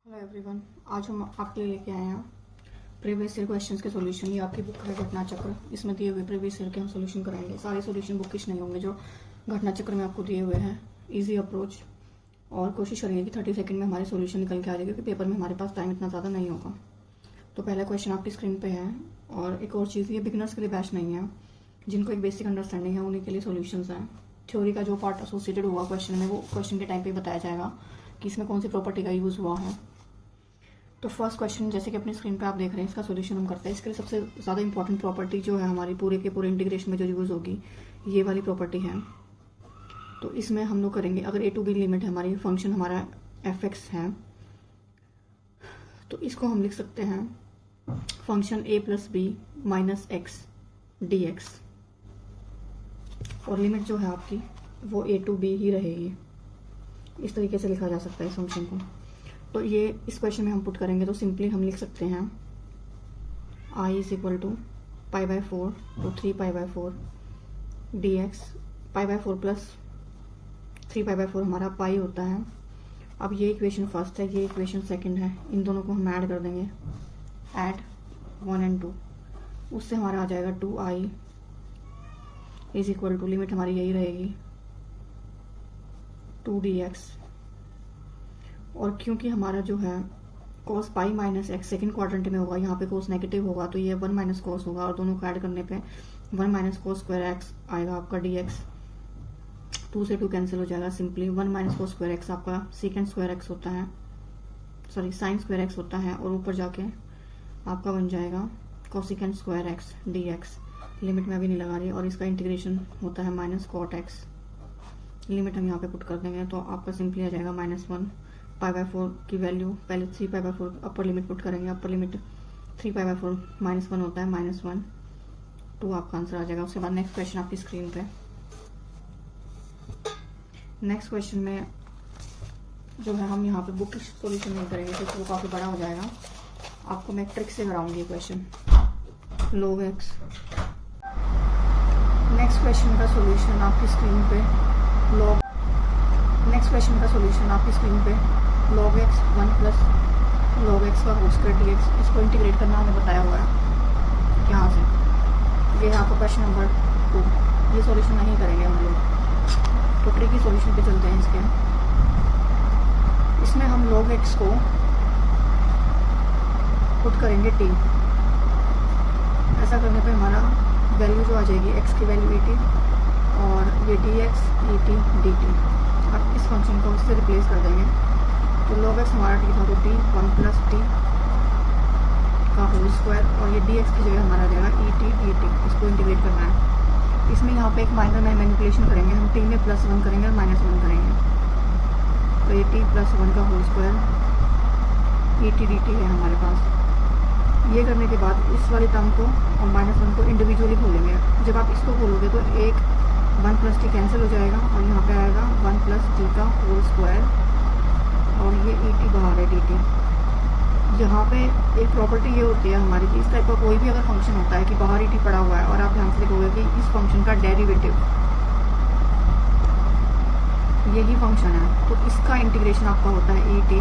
Hello everyone, आज हम आपके लिए लेके आए हैं प्रीवियस ईयर क्वेश्चंस के सॉल्यूशन। ये आपकी बुक है घटना चक्र, इसमें दिए हुए प्रीवियस ईयर के हम सॉल्यूशन कराएंगे। सारे सॉल्यूशन बुकिश नहीं होंगे जो घटना चक्र में आपको दिए हुए हैं। इजी अप्रोच, और कोशिश करेंगे कि 30 सेकंड में हमारे सॉल्यूशन निकल के आ जाए, क्योंकि पेपर में हमारे पास टाइम इतना ज़्यादा नहीं होगा। तो पहला क्वेश्चन आपकी स्क्रीन पे है। और एक और चीज़, ये बिगिनर्स के लिए बैच नहीं है, जिनको एक बेसिक अंडरस्टैंडिंग है उन्हीं के लिए सॉल्यूशंस हैं। थ्योरी का जो पार्ट एसोसिएटेड हुआ क्वेश्चन में, वो क्वेश्चन के टाइम पे बताया जाएगा कि इसमें कौन सी प्रॉपर्टी का यूज़ हुआ है। तो फर्स्ट क्वेश्चन, जैसे कि अपनी स्क्रीन पे आप देख रहे हैं, इसका सॉल्यूशन हम करते हैं। इसके लिए सबसे ज़्यादा इंपॉर्टेंट प्रॉपर्टी जो है हमारी पूरे के पूरे इंटीग्रेशन में जो यूज़ होगी, ये वाली प्रॉपर्टी है। तो इसमें हम लोग करेंगे, अगर a to b लिमिट है हमारी, फंक्शन हमारा f(x) है, तो इसको हम लिख सकते हैं function a + b - x dx। और लिमिट जो है आपकी वो a to b ही रहेगी। इस तरीके से लिखा जा सकता है इस फंक्शन को। तो ये इस क्वेश्चन में हम पुट करेंगे तो सिंपली हम लिख सकते हैं I = π/4 तो 3π/4 dx। π/4 + 3π/4 हमारा पाई होता है। अब ये इक्वेशन फर्स्ट है, ये इक्वेशन सेकंड है, इन दोनों को हम ऐड कर देंगे। ऐड 1 और 2, उससे हमारा आ जाएगा 2i = लिमिट हमारी यही रहेगी 2 dx। और क्योंकि हमारा जो है cos π - x सेकेंड क्वाड्रेंट में होगा, यहाँ पे cos नेगेटिव होगा, तो ये 1 - cos होगा, और दोनों को ऐड करने पे 1 - cos² x आएगा आपका dx। 2 से 2 कैंसिल हो जाएगा सिंपली। 1 - cos² x आपका secant² x होता है, सॉरी sin² x होता है, और ऊपर जाके आपका बन जाएगा cosecant² x dx। लिमिट में अभी नहीं लगा रही, और इसका इंटीग्रेशन होता है -cot x। लिमिट हम यहाँ पे पुट कर देंगे तो आपका सिंपली आ जाएगा -1। π/4 की वैल्यू पहले 3π/4 अपर लिमिट पुट करेंगे। अपर लिमिट 3π/4 -1 होता है, -1 2 आपका आंसर आ जाएगा। उसके बाद नेक्स्ट क्वेश्चन आपकी स्क्रीन पे। नेक्स्ट क्वेश्चन में जो है हम यहाँ पे बुक सॉल्यूशन नहीं करेंगे क्योंकि वो काफ़ी बड़ा हो जाएगा। आपको मैं एक ट्रिक से कराऊंगी question log x। Next question का सॉल्यूशन आपकी स्क्रीन पे नेक्स्ट क्वेश्चन का सॉल्यूशन आपकी स्क्रीन पे log x 1 + log x का होल स्क्वायर dx। इसको इंटीग्रेट करना हमें बताया हुआ है यहाँ से। ये है आपका क्वेश्चन नंबर 2। ये सॉल्यूशन नहीं करेंगे हम लोग, तो ट्रिकी सॉल्यूशन पे चलते हैं इसके। इसमें हम log x को पुट करेंगे t। ऐसा करने पे हमारा वैल्यू जो आ जाएगी x की वैल्यू et, और ये dx et dt। अब इस फंक्शन को उससे रिप्लेस कर देंगे, तो log x हमारा t था तो t 1 + t का होल स्क्वायर, और ये dx की जगह हमारा आ जाएगा et dt। इसको इंटीग्रेट करना है। इसमें यहाँ पे एक माइनर मैनिपुलेशन करेंगे हम, t में +1 करेंगे और -1 करेंगे, तो ये t + 1 का होल स्क्वायर et dt है हमारे पास। ये करने के बाद इस वाले टर्म को और -1 को इंडिविजुअली खोलेंगे। जब आप इसको खोलोगे तो एक 1 + t कैंसिल हो जाएगा, और यहाँ पे आएगा 1 + t का होल स्क्वायर, और ये et बाहर है dt। यहाँ पे एक प्रॉपर्टी ये होती है हमारी कि इस टाइप का कोई भी अगर फंक्शन होता है कि बाहर et पड़ा हुआ है, और आप ध्यान से देखोगे कि इस फंक्शन का डेरिवेटिव यही फंक्शन है, तो इसका इंटीग्रेशन आपका होता है et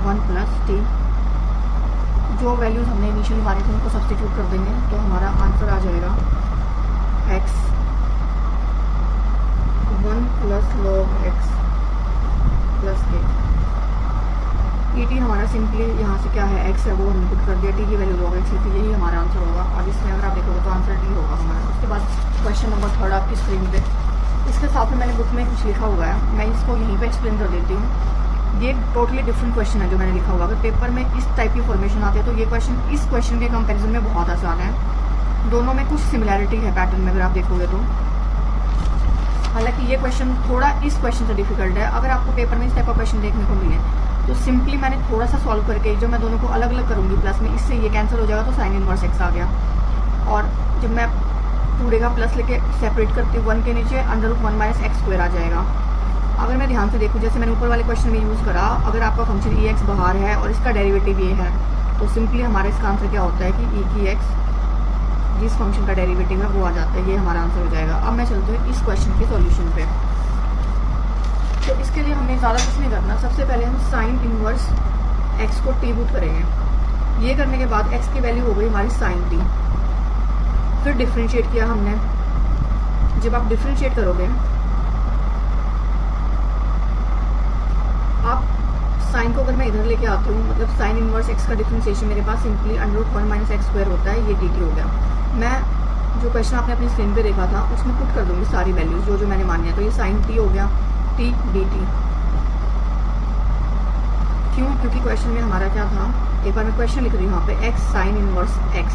1 + t। जो वैल्यूज हमने इनिशियली मारी थी उनको सब्स्टिट्यूट कर देंगे, तो हमारा आंसर आ जाएगा x 1 + log x + a। et हमारा सिंपली यहाँ से क्या है, x है, वो हमने पुट कर दिया। t की वैल्यू log x थी, यही हमारा आंसर होगा, और इसमें अगर आप देखोगे तो आंसर d होगा हमारा। उसके बाद क्वेश्चन नंबर 3 आपकी स्क्रीन पे। इसके साथ में मैंने बुक में कुछ लिखा हुआ है, मैं इसको यहीं पे एक्सप्लेन कर देती हूँ। ये टोटली डिफरेंट क्वेश्चन है जो मैंने लिखा हुआ। अगर पेपर में इस टाइप की फॉर्मेशन आती है तो ये क्वेश्चन इस क्वेश्चन के कंपैरिजन में बहुत आसान है। दोनों में कुछ सिमिलैरिटी है पैटर्न में, अगर आप देखोगे तो। हालांकि ये क्वेश्चन थोड़ा इस क्वेश्चन से डिफिकल्ट है। अगर आपको पेपर में इस टाइप का क्वेश्चन देखने को मिले तो सिंपली मैंने थोड़ा सा सॉल्व करके, जो मैं दोनों को अलग अलग करूँगी प्लस में, इससे ये कैंसिल हो जाएगा तो sin इनवर्स x आ गया। और जब मैं पूरे का प्लस लेके सेपरेट करती हूँ 1 के नीचे, √1 - x² आ जाएगा। अगर मैं ध्यान से देखूँ, जैसे मैंने ऊपर वाले क्वेश्चन में यूज़ करा, अगर आपका फंक्शन ex बाहर है और इसका डेरिवेटिव ये है, तो सिंपली हमारा इसका आंसर क्या होता है कि e की x जिस फंक्शन का डेरिवेटिव है वो आ जाता है। ये हमारा आंसर हो जाएगा। अब मैं चलती हूँ इस क्वेश्चन के सॉल्यूशन पे। तो इसके लिए हमें ज़्यादा कुछ नहीं करना। सबसे पहले हम साइन इनवर्स एक्स को टी रूट करेंगे। ये करने के बाद एक्स की वैल्यू हो गई हमारी साइन टी। फिर डिफ्रेंशिएट किया हमने। जब आप डिफ्रेंशिएट करोगे, आप साइन को अगर मैं इधर लेके आती हूँ, मतलब साइन इनवर्स एक्स का डिफ्रेंशिएशन मेरे पास सिंपली √1 माइनस एक्स स्क्वायर होता है, ये डी टी हो गया। मैं जो क्वेश्चन आपने अपनी स्क्रीन पे देखा था उसमें पुट कर दूंगी सारी वैल्यूज जो जो मैंने मानी है। तो ये साइन टी हो गया, टी डी टी। क्यों? क्योंकि क्वेश्चन में हमारा क्या था, एक बार मैं क्वेश्चन लिख रही हूँ यहाँ पे, x sign inverse X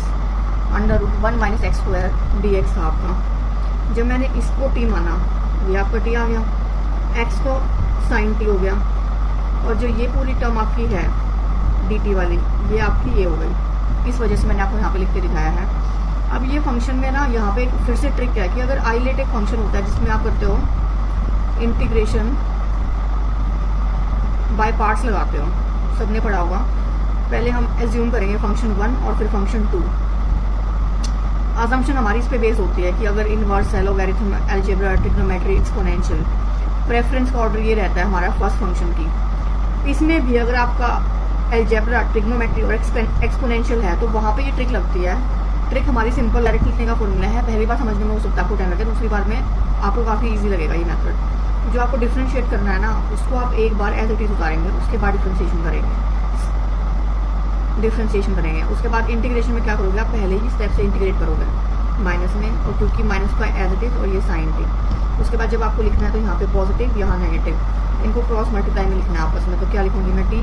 √1 minus X square D x था आपका। जब मैंने इसको टी माना, ये आपका टी आ गया, एक्स को साइन टी हो गया, और जो ये पूरी टर्म आपकी है डी टी वाली, ये आपकी ये हो गई। इस वजह से मैंने आपको यहाँ पे लिख के दिखाया है। अब ये फंक्शन में ना यहाँ पे फिर से ट्रिक है कि अगर आइलेट एक फंक्शन होता है जिसमें आप करते हो इंटीग्रेशन बाय पार्ट्स लगाते हो, सबने पढ़ा होगा। पहले हम एज्यूम करेंगे फंक्शन 1 और फिर फंक्शन 2। असम्पशन हमारी इस पे बेस होती है कि अगर इनवर्स है, logarithm, algebra, trigonometry, exponential, preference का ऑर्डर ये रहता है हमारा फर्स्ट फंक्शन की। इसमें भी अगर आपका अलजेब्रा, ट्रिग्नोमेट्री और एक्सपोनेंशियल है तो वहाँ पे ये ट्रिक लगती है। ट्रिक हमारी सिंपल डायरेक्ट लिखने का फॉर्मूला है। पहली बार समझने में हो सकता है आपको टाइम लगे, दूसरी बार में आपको काफ़ी इजी लगेगा ये मेथड। जो आपको डिफ्रेंशिएट करना है ना, उसको आप एक बार एज इट इज उतारेंगे, उसके बाद डिफ्रेंशिएशन करेंगे। उसके बाद इंटीग्रेशन में क्या करोगे, आप पहले ही स्टेप से इंटीग्रेट करोगे माइनस में, और क्योंकि माइनस का एज इट इज और ये साइन टी। उसके बाद जब आपको लिखना है तो यहाँ पे पॉजिटिव, यहाँ नेगेटिव, इनको क्रॉस मल्टीप्लाई में लिखना है आपस में। तो क्या लिखूंगी मैं, टी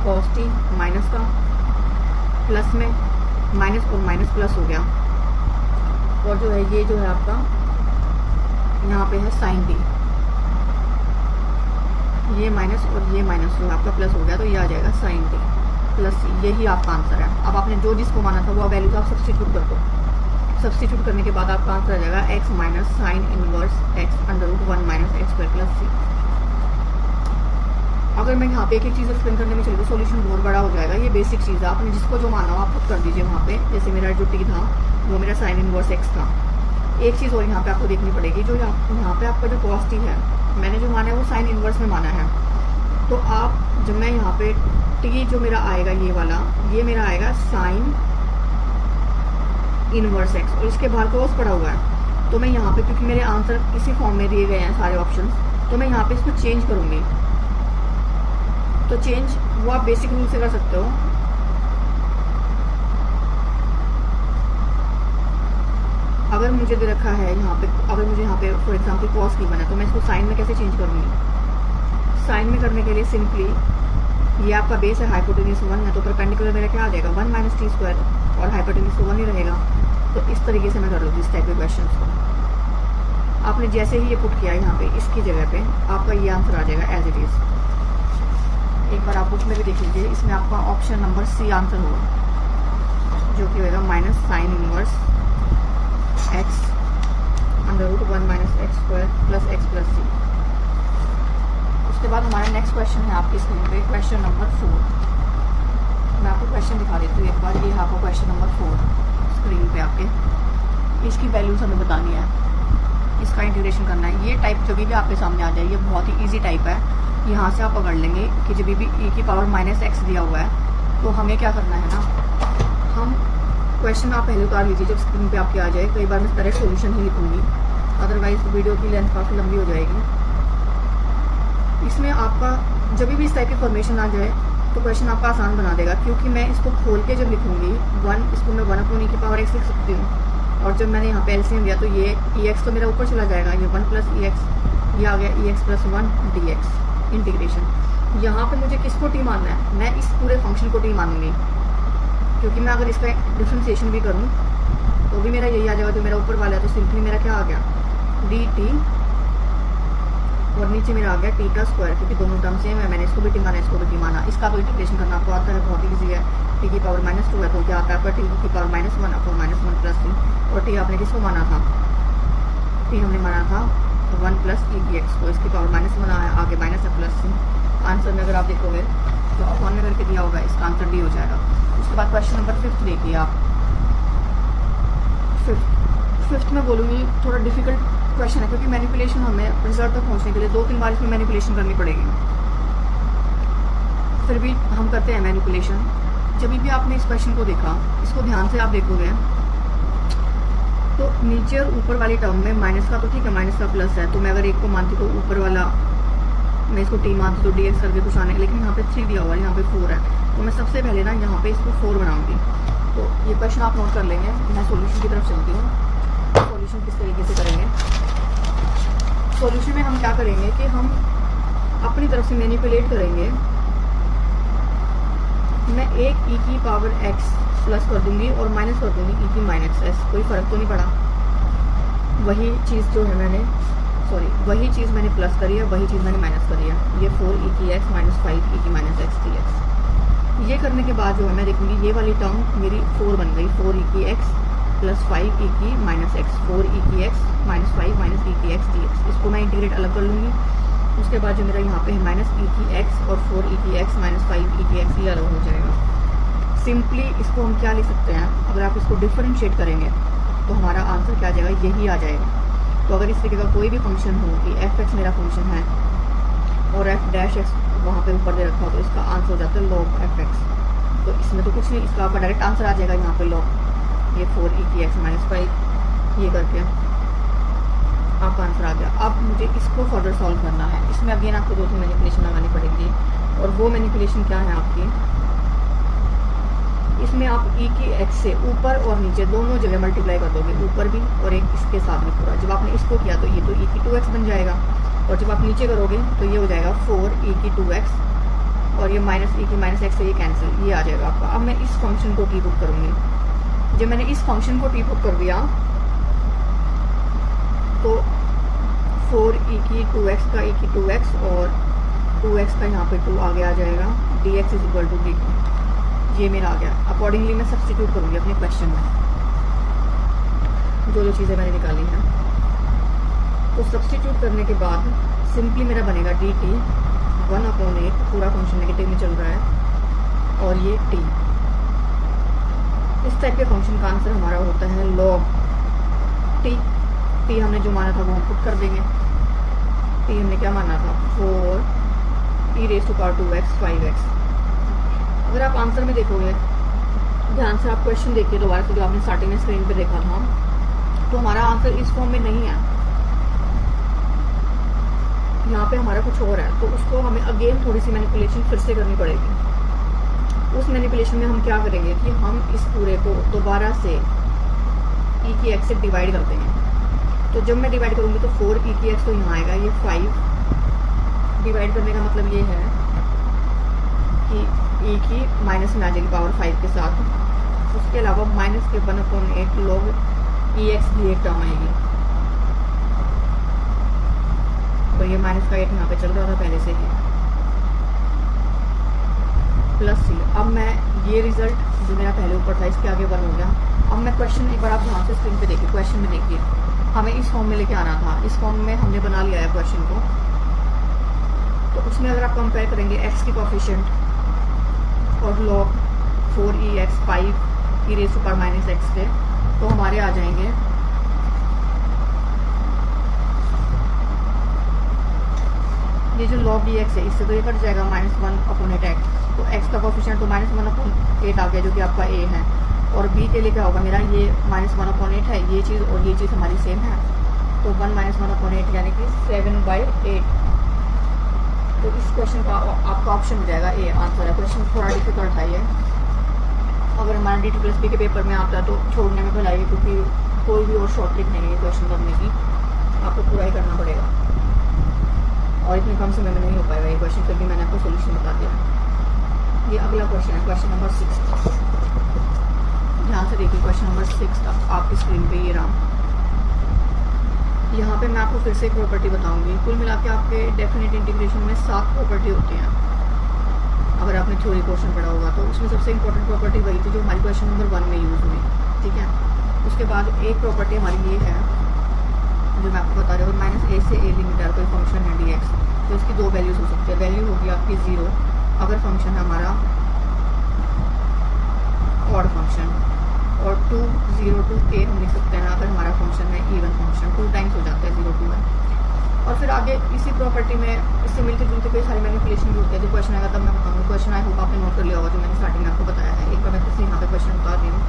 कॉस टी माइनस का, प्लस में माइनस और माइनस प्लस हो गया, और जो है ये जो है आपका यहाँ पे है साइन टी, ये माइनस और ये माइनस जो है आपका प्लस हो गया, तो ये आ जाएगा साइन टी प्लस, यही आपका आंसर है। अब आपने जो जिसको माना था वो वैल्यूज आप सब्स्टिट्यूट कर दो। सब्स्टिट्यूट करने के बाद आपका आंसर आ जाएगा X minus sine inverse X √1 minus X square plus C. अगर मैं यहाँ पे एक एक चीज़ एक्सप्लेन करने में चली तो सॉल्यूशन बहुत बड़ा हो जाएगा। ये बेसिक चीज़ है, आपने जिसको जो माना हो आप खुद कर दीजिए वहाँ पे। जैसे मेरा जो टी था वो मेरा साइन इनवर्स एक्स था। एक चीज़ और यहाँ पे आपको देखनी पड़ेगी, जो यहाँ पे आपका जो कॉस टी है, मैंने जो माना है वो साइन इनवर्स में माना है। तो आप जब मैं यहाँ पे टी जो मेरा आएगा ये वाला, ये मेरा आएगा साइन इनवर्स एक्स, और इसके बाहर कॉस पड़ा हुआ है। तो मैं यहाँ पे, क्योंकि मेरे आंसर इसी फॉर्म में दिए गए हैं सारे ऑप्शन, तो मैं यहाँ पे इसको चेंज करूँगी। तो चेंज वो आप बेसिक रूल से कर सकते हो। अगर मुझे दे रखा है यहाँ पे, अगर मुझे यहाँ पे फॉर एग्जांपल कॉस की बना, तो मैं इसको साइन में कैसे चेंज करूँगी। साइन में करने के लिए सिंपली, ये आपका बेस है, हाइपोटेन्यूज 1 है, तो परपेंडिकुलर मेरा क्या आ जाएगा 1 माइनस टी स्क्वायर, और हाइपोटेन्यूज 1 ही रहेगा। तो इस तरीके से मैं कर लूँगी इस टाइप के क्वेश्चन को। आपने जैसे ही ये पुट किया यहाँ पे, इसकी जगह पे आपका ये आंसर आ जाएगा एज इट इज़। एक बार आप बुक में भी देख लीजिए, इसमें आपका ऑप्शन नंबर सी आंसर होगा, जो कि होगा minus sine inverse X √1 minus X square plus X plus C. उसके बाद हमारा नेक्स्ट क्वेश्चन है आपकी स्क्रीन पे, क्वेश्चन नंबर 4। मैं आपको क्वेश्चन दिखा देती हूँ एक बार। ये है आपको क्वेश्चन नंबर 4 स्क्रीन पे आपके। इसकी वैल्यूज हमें बतानी है, इसका इंटीग्रेशन करना है। ये टाइप जब भी आपके सामने आ जाए, ये बहुत ही ईजी टाइप है। यहाँ से आप पकड़ लेंगे कि जब भी e की पावर माइनस एक्स दिया हुआ है, तो हमें क्या करना है ना, हम क्वेश्चन आप पहले उतार लीजिए जब स्क्रीन पे आपके आ जाए। कई बार मैं डायरेक्ट सॉल्यूशन ही लिखूंगी, अदरवाइज वीडियो की लेंथ काफ़ी लंबी हो जाएगी। इसमें आपका जब भी इस टाइप की फॉर्मेशन आ जाए तो क्वेश्चन आपका आसान बना देगा, क्योंकि मैं इसको खोल के जब लिखूंगी 1, इसको मैं 1/e की पावर एक्स लिख सकती हूँ। और जब मैंने यहाँ पे एलसीएम लिया तो ये एक्स तो मेरा ऊपर चला जाएगा, ये 1 प्लस ई एक्स, ये आ गया एक्स प्लस 1 dx इंटीग्रेशन। यहाँ पे मुझे किसको टी मानना है, मैं इस पूरे फंक्शन को टी मानूंगी, क्योंकि मैं अगर इसका डिफ्रेंशिएशन भी करूँ तो भी मेरा यही आ जाएगा जो मेरा ऊपर वाला है। तो सिंपली मेरा क्या आ गया डी टी, और नीचे मेरा आ गया टी का स्क्वायर, क्योंकि दोनों टर्म सेम है। मैंने इसको भी टी माना, इसको भी टी माना। इसका तो इंटीग्रेशन करना आपको आता है, बहुत ईजी है। टी की पावर -2 है तो क्या आता है आपका टी की पावर -1 अपॉन -1 प्लस सी। और टी आपने किसको माना था, टी हमने माना था 1 प्लस ई की एक्स को, इसकी पावर -1 आया, आगे माइनस है प्लस सी। आंसर में अगर आप देखोगे तो अपॉन में करके दिया होगा, इसका आंसर डी हो जाएगा। उसके बाद क्वेश्चन नंबर 5 देखिए आप। फिफ्थ में बोलूँगी थोड़ा डिफिकल्ट क्वेश्चन है, क्योंकि मैनिपुलेशन हमें रिजल्ट तक पहुँचने के लिए 2-3 बार इसमें मैनिपुलेशन करनी पड़ेगी। फिर भी हम करते हैं मैनिपुलेशन। जब भी आपने इस क्वेश्चन को देखा, इसको ध्यान से आप देखोगे तो नीचे और ऊपर वाली टर्म में माइनस का तो ठीक है, माइनस का प्लस है, तो मैं अगर एक को मानती तो ऊपर वाला मैं इसको टी मानती तो डी एक्स करके कुछ आने, लेकिन यहाँ पे 3 दिया हुआ है, यहाँ पे 4 है, तो मैं सबसे पहले ना यहाँ पे इसको 4 बनाऊंगी। तो ये क्वेश्चन आप नोट कर लेंगे। मैं सॉल्यूशन की तरफ चलती हूँ। सॉल्यूशन किस तरीके से करेंगे? सॉल्यूशन में हम क्या करेंगे कि हम अपनी तरफ से मैनिपुलेट करेंगे। मैं एक ई की पावर एक्स प्लस कर दूंगी और माइनस कर दूंगी ई की माइनस एस, कोई फ़र्क तो नहीं पड़ा। वही चीज़ जो है वही चीज़ मैंने प्लस करी है, वही चीज़ मैंने माइनस करी है। ये 4 ई की एक्स माइनस 5 ई की माइनस एक्स डी एक्स। ये करने के बाद जो है मैं देखूंगी ये वाली टर्म मेरी 4 बन गई, 4 ई की एक्स प्लस 5 ई की माइनस एक्स, 4 ई की एक्स माइनस 5 माइनस ई की एक्स डी एक्स। इसको मैं इंटीग्रेट अलग कर लूँगी। उसके बाद जो मेरा यहाँ पे है माइनस ई की एक्स और 4 ई की एक्स माइनस 5 ई की एक्स, ये अलग हो जाएगा। सिंपली इसको हम क्या लिख सकते हैं, अगर आप इसको डिफरेंशिएट करेंगे तो हमारा आंसर क्या आ जाएगा, यही आ जाएगा। तो अगर इस तरीके का कोई भी फंक्शन हो कि एफ एक्स मेरा फंक्शन है और एफ डैश एक्स वहाँ पे ऊपर दे रखा हो, तो इसका आंसर हो जाता है लॉग एफ एक्स। तो इसमें तो कुछ नहीं, इसका आपका डायरेक्ट आंसर आ जाएगा यहाँ पे लॉग ये 4 ई की एक्स माइनस 5, ये करके आपका आंसर आ गया। अब मुझे इसको फर्दर सॉल्व करना है। इसमें अगेन आपको 2-3 मैनिपुलेशन लगानी पड़ेगी, और वो मैनिपुलेशन क्या है आपकी, इसमें आप ई की एक्स से ऊपर और नीचे दोनों जगह मल्टीप्लाई कर दोगे, ऊपर भी और एक इसके साथ में पूरा। जब आपने इसको किया तो ये तो ई की 2x बन जाएगा, और जब आप नीचे करोगे तो ये हो जाएगा 4 ई की 2x, और ये माइनस ई की माइनस एक्स से ये कैंसिल, ये आ जाएगा आपका। अब मैं इस फंक्शन को टी पुट करूँगी। जब मैंने इस फंक्शन को टी पुट कर दिया तो 4 ई की 2x का ई की 2x और 2x का यहाँ पे 2 आगे आ जाएगा, D X is equal to D, ये मेरा आ गया। अकॉर्डिंगली मैं सब्सटीट्यूट करूँगी अपने क्वेश्चन में जो चीज़ें मैंने निकाली हैं। तो सब्सटीट्यूट करने के बाद सिंपली मेरा बनेगा डी टी 1/8, पूरा फंक्शन नेगेटिव में चल रहा है, और ये टी। इस टाइप के फंक्शन का आंसर हमारा होता है लॉग टी। टी हमने जो माना था वो हम पुट कर देंगे। टी हमने क्या माना था, 4 ई raise to power 2x 5x। अगर आप आंसर में देखोगे ध्यान से, आप क्वेश्चन देखिए दोबारा से जो आपने स्टार्टिंग में स्क्रीन पे देखा था, तो हमारा आंसर इस फॉर्म में नहीं है, यहाँ पे हमारा कुछ और है। तो उसको हमें अगेन थोड़ी सी मैनिपुलेशन फिर से करनी पड़ेगी। उस मैनिपुलेशन में हम क्या करेंगे कि हम इस पूरे को दोबारा से ई की एक्स से डिवाइड कर देंगे। तो जब मैं डिवाइड करूँगी तो 4 ई की एक्स तो यहाँ आएगा, ये 5 डिवाइड करने का मतलब ये है कि ई की माइनस में आ जाएगी पावर 5 के साथ। उसके अलावा माइनस के 1/8 लॉग ई एक्स भी एक टर्म आएगी। तो ये माइनस का 8 यहाँ पे चल रहा था पहले से ही, प्लस सी। अब मैं ये रिजल्ट जो मेरा पहले ऊपर था इसके आगे 1 हो गया। अब मैं क्वेश्चन एक बार आप ध्यान से स्क्रीन पे देखिए, क्वेश्चन में देखिए हमें इस फॉर्म में लेके आना था, इस फॉर्म में हमने बना लिया है क्वेश्चन को। तो उसमें अगर आप कंपेयर करेंगे एक्स की कोफिशिएंट और log 4 E X 5 E raise to power minus X के, तो हमारे आ जाएंगे ये जो log dx है इससे तो ये कट जाएगा -1/8x। तो x का कोफिशिएंट तो -1/8 आ गया जो कि आपका a है, और b के लिए क्या होगा मेरा, ये -1/8 है ये चीज़, और ये चीज़ हमारी सेम है, तो 1 -1/8 यानी कि 7/8। तो इस क्वेश्चन का आपका ऑप्शन हो जाएगा ए आंसर है। क्वेश्चन थोड़ा डिफिकल्ट है ये, अगर हमारा DT+P के पेपर में आता है तो छोड़ने में भलाई है, क्योंकि कोई भी और शॉर्ट ट्रिक नहीं है क्वेश्चन करने की, आपको पूरा ही करना पड़ेगा और इतने कम समय में नहीं हो पाएगा ये क्वेश्चन, फिर भी मैंने आपको सोल्यूशन बता दिया। ये अगला क्वेश्चन है, क्वेश्चन नंबर 6। ध्यान से देखिए क्वेश्चन नंबर 6 आपकी स्क्रीन पे ये रहा। यहाँ पे मैं आपको फिर से एक प्रॉपर्टी बताऊंगी। कुल मिला के आपके डेफिनेट इंटीग्रेशन में 7 प्रॉपर्टी होती हैं, अगर आपने थ्योरी पोर्शन पढ़ा होगा तो उसमें सबसे इंपॉर्टेंट प्रॉपर्टी वही थी जो हमारी क्वेश्चन नंबर 1 में यूज़ हुई, ठीक है। उसके बाद एक प्रॉपर्टी हमारी ये है जो मैं आपको बता रही हूँ, -a से a लिमिट है कोई फंक्शन है dx, तो इसकी 2 वैल्यूज हो सकती है। वैल्यू होगी आपकी 0 अगर फंक्शन है हमारा ऑड फंक्शन, और 2 0 to a हम लिख सकते हैं अगर हमारा फंक्शन है इवन फंक्शन, 2 टाइम्स हो जाता है 0 to 1। और और फिर आगे इसी प्रॉपर्टी में इससे मिलते जुलते कई सारे मैनिपुलेशन भी होते हैं। जब क्वेश्चन आएगा तब मैं बताऊँगी। क्वेश्चन आई होगा आपने नोट कर लिया होगा जो मैंने स्टार्टिंग में आपको बताया है। एक बार मैं फिर से यहाँ पे क्वेश्चन बता रही हूँ,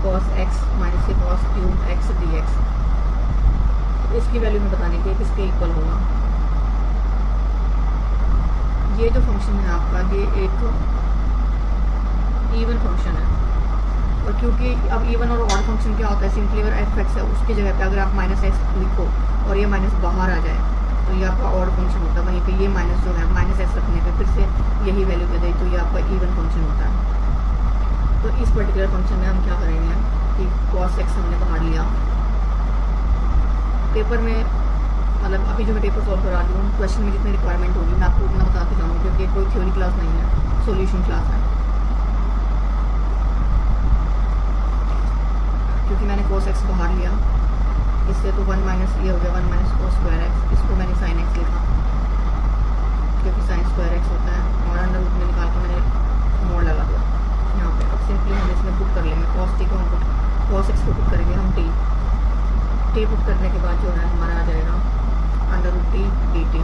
cos x माइनस के cos क्यूब x dx, इसकी वैल्यू में बताने के किसके इक्वल होगा। ये जो फंक्शन है आपका, ये एक इवन फंक्शन है, और क्योंकि अब इवन और ऑड फंक्शन क्या होता है, सिंपली अगर एफ एक्स है उसकी जगह पे अगर आप माइनस एक्स लिखो और ये माइनस बाहर आ जाए तो ये आपका ऑड फंक्शन होता है। वहीं पे ये माइनस जो है माइनस एक्स रखने पे फिर से यही वैल्यू दे दे तो ये आपका इवन फंक्शन होता है। तो इस पर्टिकुलर फंक्शन में हम क्या करेंगे कि cos x हमने बाहर लिया पेपर में, मतलब अभी जो मैं पेपर सॉल्व करा रही हूँ क्वेश्चन में जितनी रिक्वायरमेंट होगी मैं आपको उतना बताते जाऊँगी, क्योंकि कोई थ्योरी क्लास नहीं है, सॉल्यूशन क्लास है। क्योंकि मैंने cos x बाहर लिया, इससे तो 1 माइनस ये हो गया 1 माइनस cos स्क्वायर x, इसको मैंने sin x लिखा क्योंकि sin स्क्वायर x होता है, और अंडर रूट में निकाल के मैंने मोड़ लगा दिया यहाँ पे। अब सिंपली हम इसमें पुट कर लेंगे cos t को, हम cos x को पुट करेंगे हम t पुट करने के बाद जो है हमारा आ जाएगा अंडर रूट t dt,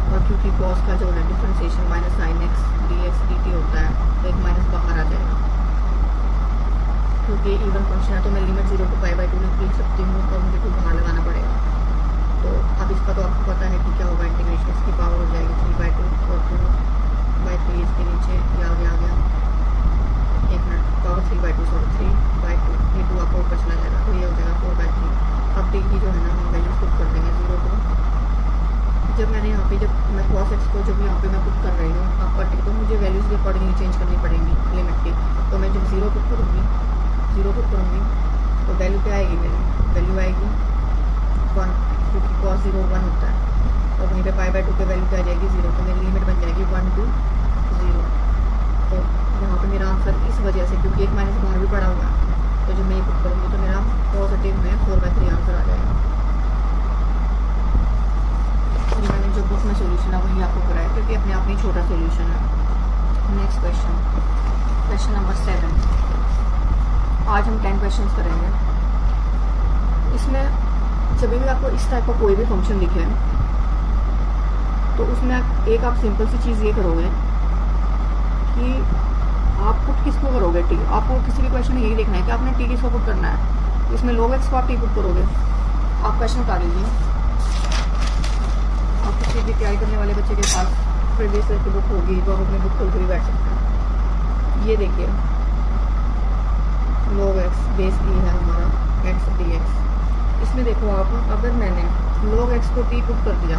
और क्योंकि cos का जो है differentiation minus sin x dx dt होता है तो एक माइनस बाहर आ जाएगा। क्योंकि इवन फंक्शन है तो मैं लिमिट 0 को पाई बाई 2 लिख सकती हूँ, तो मुझे कुछ बाहर लगाना पड़ेगा। तो अब इसका तो आपको पता है कि क्या होगा, इंटीग्रेशन इसकी पावर हो जाएगी 3/2 और 2/3 इसके नीचे ये आ गया एक मिनट पावर 3/2 सॉरी 3/2, ये 2 आपको ऊपर चला जाएगा तो ये हो जाएगा 4/3। अब टी की जो है ना हम वैल्यूज पुट कर देंगे 0 को। जब मैंने यहाँ पे जब मैं cos x को जब यहाँ पे मैं पुट कर रही हूँ आपका टी, तो मुझे वैल्यूज़ के अकॉर्डिंग चेंज करनी पड़ेंगी लिमिट की। तो मैं जब 0 पुट करूँगी तो वैल्यू क्या आएगी, मेरी वैल्यू आएगी 1, क्योंकि cos 0 1 होता है, और वहीं पे π/2 पे वैल्यू क्या आ जाएगी 0, तो मेरी लिमिट बन जाएगी 1 to 0। तो यहाँ पे मेरा आंसर इस वजह से, क्योंकि एक माइनस बाहर भी पड़ा हुआ है, तो जब मैं ये पुट करूँगी तो मेरा पॉजिटिव में 4/3 आंसर आ जाएगा। तो मैंने जो बुक में सोल्यूशन है वही आपको कराया, क्योंकि अपने आप में छोटा सोल्यूशन है। Next question number 7। आज हम 10 क्वेश्चंस करेंगे। इसमें जब भी आपको इस टाइप का कोई भी फंक्शन दिखे तो उसमें एक आप सिंपल सी चीज़ ये करोगे कि आप पुट किसको करोगे टी। आपको किसी भी क्वेश्चन में यही देखना है कि आपने टी किसको पुट करना है। इसमें log x को आप टी पुट करोगे। आप क्वेश्चन उतार लीजिए, आप किसी भी तैयारी करने वाले बच्चे के पास प्रीवियस ईयर की बुक होगी तो आप अपनी बुक खोल के भी बैठ सकते हैं। ये देखिए log x बेस e है हमारा x dx। इसमें देखो आप, अगर मैंने log x को t पुट कर दिया,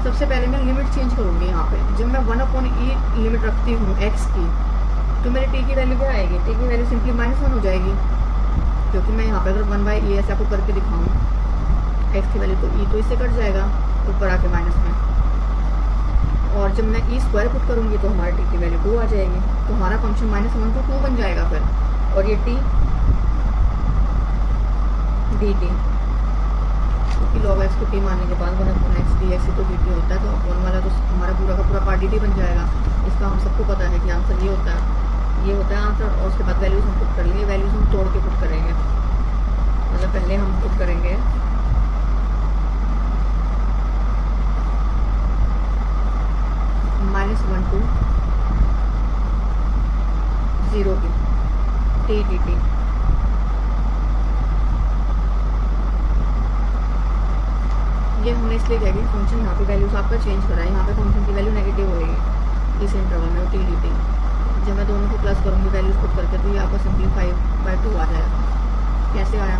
सबसे पहले मैं लिमिट चेंज करूँगी। यहाँ पे जब मैं 1/e लिमिट रखती हूँ x की, तो मेरे t की वैल्यू क्या आएगी, t की वैल्यू सिंपली -1 हो जाएगी, क्योंकि मैं यहाँ पे अगर 1/e ऐसे आपको करके दिखाऊँ x की वैल्यू, तो e तो इससे कट जाएगा ऊपर आके माइनस में, और जब मैं e स्क्वायर पुट करूँगी तो हमारे t की वैल्यू 2 आ जाएगी। तो हमारा फंक्शन -1 to 2 बन जाएगा फिर, और ये t dt, क्योंकि log x को t मानने के बाद 1/x dx तो dt होता है, तो 1 वाला तो हमारा पूरा का पूरा पार्ट dt बन जाएगा। इसका हम सबको पता है कि आंसर ये होता है आंसर। और उसके बाद वैल्यूज हम पुट कर लेंगे, वैल्यूज हम तोड़ के पुट करेंगे। मतलब पहले हम पुट करेंगे -1 to 0 की t dt। ये हमने इसलिए क्या कि फंक्शन यहाँ पे वैल्यूज आपका चेंज करा है, यहाँ पे फंक्शन की वैल्यू नेगेटिव होगी इस इंटरवल में टी डी टी। जब मैं दोनों को प्लस करूँगी वैल्यूज पुट करके, तो ये आपका सिंपली 5/2 आ जाएगा। कैसे आया,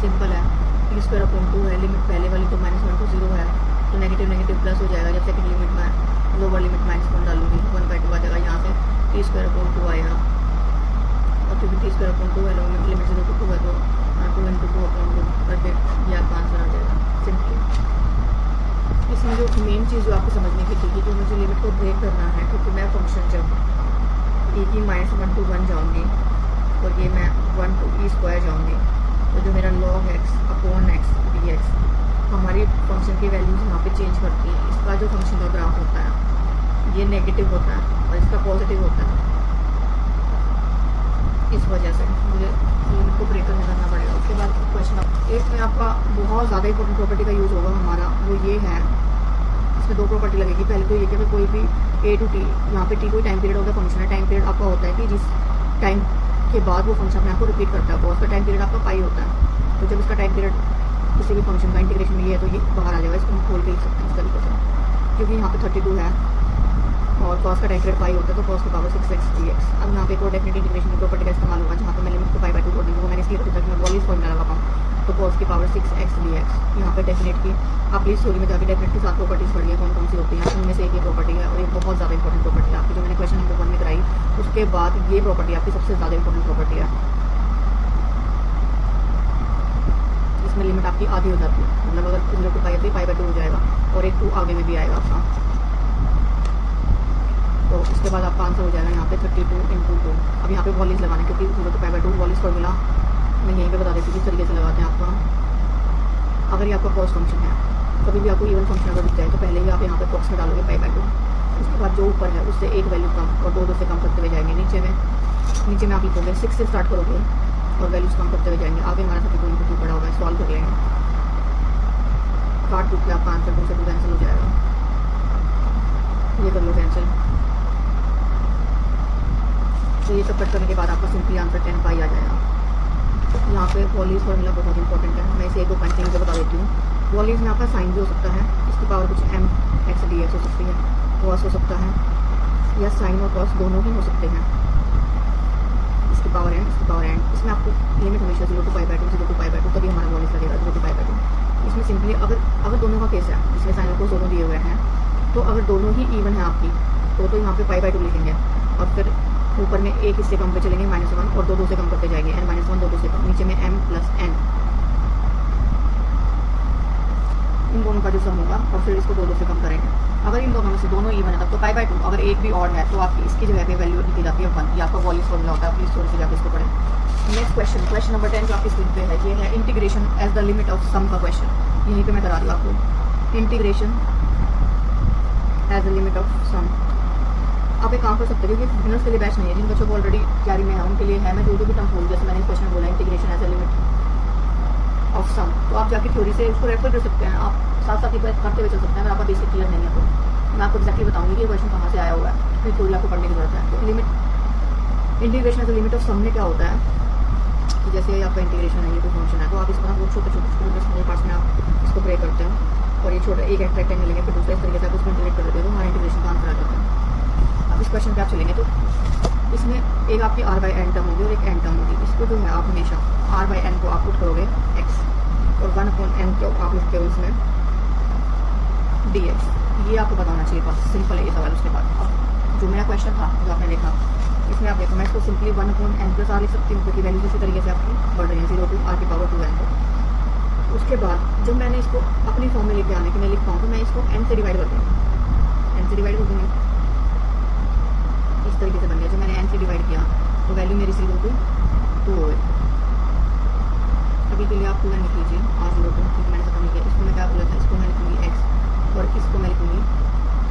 सिंपल है, टी स्क्वायर अपॉन 2 है, लिमिट पहले वाली तो -1 to 0 है, तो नेगेटिव नेगेटिव प्लस हो जाएगा। जब सेकंड लिमिट में लोअर लिमिट -1 डालूंगी 1/2 आ जाएगा, यहाँ से टी स्क्वायर अपॉन 2 आएगा, और क्योंकि टी स्क्वायर अपॉन 2 है लिमिट 0 to 2 है, तो 2 × 2 अपॉन 2 करके ये आपका आंसर आ जाएगा सिंपली। इसमें जो मेन चीज़ जो आपको समझने की थी कि जो मुझे लिमिट को ब्रेक करना है, क्योंकि मैं फंक्शन जब e की -1 to 1 जाऊँगी और ये मैं 1 to e स्क्वायर जाऊँगी, तो जो मेरा log x upon x dx हमारी फंक्शन की वैल्यूज यहाँ पे चेंज करती है। इसका जो फंक्शन का ग्राफ होता है ये नेगेटिव होता है और इसका पॉजिटिव होता है। इस वजह से मुझे लिमिट को ब्रेक करना पड़ेगा। उसके बाद क्वेश्चन 8 में आपका बहुत ज़्यादा इंपॉर्टेंट प्रॉपर्टी का यूज़ होगा हमारा, वो ये है, इसमें दो प्रॉपर्टी लगेगी। पहले तो ये कि कोई भी ए टू टी, यहाँ पे टी कोई टाइम पीरियड होता है, फंक्शन है। टाइम पीरियड आपका होता है कि जिस टाइम के बाद वो फंक्शन अपने आपको रिपीट करता है, उसका टाइम पीरियड आपका पाई होता है। तो जब इसका टाइम पीरियड किसी भी फंक्शन का इंटीग्रेशन में ये है तो ये बाहर आ जाएगा, इसको हम खोल के लिख सकते हैं इस तरीके से, क्योंकि यहाँ पे 32 है और कॉस का टाइम पीरियड पाई होता है, तो कॉस की पावर 6x dx। अब यहाँ पे एक और डेफिनेट इंटीग्रेशन की प्रॉपर्टी का इस्तेमाल होगा, जहाँ पे मैं लिमिट को पाई बाय 2 कर दूँगी, वो मैंने इसलिए रखी ताकि मैं वॉल्यूम फॉर्मूला लगा पाऊँ। तो कॉस की पावर 6x dx, यहाँ पे डेफिनेट की आप प्लीज स्टोरी में जाकर डेफिनेट की 7 प्रॉपर्टीज पढ़िए कौन कौन सी होती हैं, उनमें से एक ये प्रॉपर्टी है और ये बहुत ज़्यादा इंपॉर्टेंट प्रॉपर्टी है आपकी, जो मैंने क्वेश्चन नंबर 1 में कराई। उसके बाद ये प्रॉपर्टी आपकी सबसे ज़्यादा इंपॉर्टेंट प्रॉपर्टी है, इसमें लिमिट आपकी आधी हो जाती है, मतलब अगर 0 to पाई है तो पाई बाय 2 हो जाएगा और एक 2 आगे में भी आएगा आपका। तो इसके बाद आपका आंसर हो जाएगा यहाँ पे 32 × 2। अब यहाँ पे वॉल्यूज लगाना है, क्योंकि 0 to पाई बाय 2 वॉल्यूज फॉर्मूला मैं यहीं पे बता देती हूँ किस तरीके से लगाते हैं आपका। अगर ये आपका कॉस फंक्शन है, कभी भी आपको इवन फंक्शन अगर दिख जाए तो पहले ही आप यहाँ पे बॉक्स में डालोगे पाई बाय 2, उसके बाद जो ऊपर है उससे एक वैल्यू कम और 2 से कम करते हुए जाएंगे। नीचे में आप लिखोगे 6 से स्टार्ट करोगे और वैल्यूज कम करते हुए जाएंगे। आगे हमारा 32 × 2 पड़ा होगा, सॉल्व कर लेंगे, काट टूट के आपका आंसर 2 से 2 कैंसिल हो जाएगा, ये कर लो कैंसिल। तो ये सब कट करने के बाद आपका सिंपली आंसर 10 पाई आ जाएगा। यहाँ पे वॉल्यूज फॉर्मूला बहुत इंपॉर्टेंट है, मैं इसे 1-2 पॉइंट से बता देती हूँ। वॉल्यूज में आपका साइन भी हो सकता है, इसकी पावर कुछ mx dx हो सकती है, कॉस हो सकता है, या साइन और कॉस दोनों ही हो सकते हैं, इसकी पावर n, इसकी पावर n। इसमें आपको लिमिट हमेशा 0 to pi by 2, 0 to pi by 2, तभी हमारा वॉल्यूज लगेगा 0 to पाई बाय 2। इसमें सिंपली अगर दोनों का केस है, इसमें साइन और कॉस दोनों दिए हुए हैं, तो अगर दोनों ही इवन है आपकी तो यहाँ पे पाई बाय 2 लिखेंगे और फिर ऊपर में एक इससे कम पे चलेंगे -1 और 2 से कम करते जाएंगे, n-1 2 से कम, नीचे में m + n, इन दोनों का जो सम होगा और फिर इसको 2 से कम करेंगे। अगर इन दोनों में से दोनों इवन है तब तो पाई बाय 2, अगर एक भी ऑड है तो आपकी इसकी जगह पे वैल्यू लिखी जाती है 1। ये आपका वॉल्यूज फॉर्मूला होता है, प्लीज थोड़ी सी जाकर इसको पढ़ें। नेक्स्ट क्वेश्चन नंबर 10 जो आपकी स्क्रीन पे है, ये है integration as the limit of sum का क्वेश्चन। यहीं पे मैं करा रही हूँ आपको, integration as the limit of sum. आप एक काम कर सकते हो, क्योंकि बिगिनर्स के लिए बैच नहीं है, जिन बच्चों को ऑलरेडी तैयारी में है उनके लिए है। मैं जो भी टर्म बोल, जैसे मैंने क्वेश्चन में बोला integration as a limit of sum, तो आप जाके थ्योरी से उसको रेफर कर सकते हैं, आप साथ साथ ही करते हुए चल सकते हैं। अगर आपका बेसिक क्लियर नहीं है तो मैं आपको एक्जैक्टली बताऊंगी कि ये क्वेश्चन कहाँ से आया हुआ है, फिर थ्योरी आपको पढ़ने की जरूरत है। तो limit integration as a limit of sum में क्या होता है कि जैसे आपका इंटीग्रेशन है, ये कोई फंक्शन है, तो आप इसको ना बहुत छोटे स्मॉल पार्ट्स में आप इसको ब्रेक करते हो और ये छोटा एक रेक्टेंगल लेंगे, फिर दूसरे इस तरीके से आप उसको इंटीग्रेट कर देते हो, तो हमारा इंटीग्रेशन का आंसर आ जाता है। अब इस क्वेश्चन पे आप चलेंगे तो इसमें एक आपकी r/n टर्म होगी और एक n टर्म होगी। इसको जो है आप हमेशा r/n को आप पुट करोगे x और 1/n को आप लिखते हो इसमें dx। ये आपको बताना चाहिए, बस सिंपल है ये सवाल। उसके बाद अब जो मेरा क्वेश्चन था जो आपने देखा, इसमें आप देखो मैं इसको सिंपली 1/n+r लिख सकती हूँ, क्योंकि वैल्यूज इसी तरीके से आपकी बढ़ रही है 0 to r⁴ उसके बाद जब मैंने इसको अपनी फॉर्म में लेके आने के मैं लिख पाऊँ, तो मैं इसको n से डिवाइड कर दूँगी, n से डिवाइड कर दूँगी, इस तरीके से बन गया। जब मैंने n से डिवाइड किया तो वैल्यू मेरी 0 to 2 हो गई। अभी के लिए आप 2n लिख लीजिए, r0 to, क्योंकि मैंने खत्म नहीं किया। इसको मैं क्या बोला था, इसको मैं लिखूँगी x और इसको मैं लिखूँगी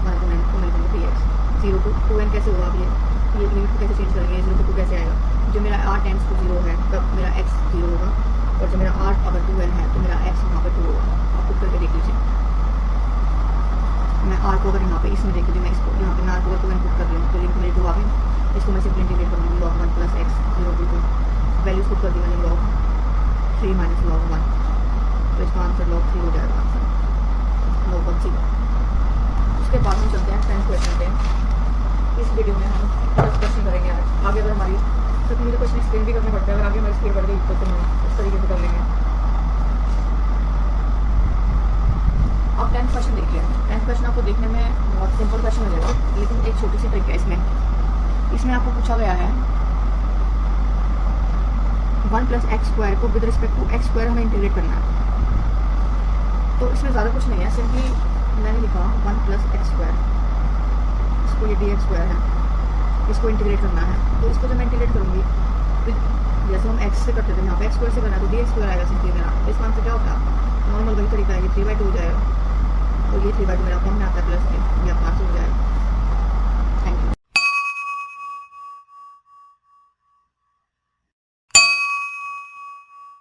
1/n को मैं लिखूँगी dx। 0 to 2n कैसे होगा, अब ये लिमिट को कैसे चेंज करेंगे, 0 to 2 कैसे आएगा। जो मेरा r टेंड्स टू 0 है तब मेरा x 0 होगा, और जब मेरा r अगर 2n है तो मेरा x वहाँ पर 2 होगा। आप पुट करके देख लीजिए, मैं r को अगर यहाँ पे इसमें देख लीजिए, मैं इसको यहाँ पे मैं r को 2n पुट कर रही हूँ तो लिमिट मेरी 2 आ गई। इसको मैं सिंपली इंटीग्रेट कर दूँगी, log 1 + x 0 to 2, values put कर दी मैंने log 3 - log 1, तो इसका आंसर log 3 हो जाएगा, आंसर log 1 0। उसके बाद हम चलते हैं 10th क्वेश्चन पे। इस वीडियो में हम 10 क्वेश्चन करेंगे आज। आगे अगर हमारी तो मुझे क्वेश्चन एक्सप्लेन भी करना पड़ता है, अगर आगे हमारी स्पीड बढ़ गई तो हम इस तरीके से कर लेंगे। अब 10th क्वेश्चन देख लिया। 10th क्वेश्चन आपको देखने में बहुत सिंपल क्वेश्चन लगेगा, लेकिन एक छोटी सी ट्रिक है इसमें आपको पूछा गया है 1 + x² को विद रिस्पेक्ट टू x² हमें इंटीग्रेट करना है। तो इसमें ज़्यादा कुछ नहीं है, सिंपली मैंने लिखा 1 + x², इसको ये dx² है, इसको इंटीग्रेट करना है। तो इसको जब मैं इंटीग्रेट करूँगी जैसे हम x से करते थे, यहाँ पे x² से करना है तो dx² आएगा सिंपली मेरा। तो इसका आंसर क्या होता है, नॉर्मल वही तरीका है, ये 3/2 हो जाएगा, तो ये 3/2 मेरा फॉर्म में आता है प्लस के, ये आपका आंसर हो जाएगा।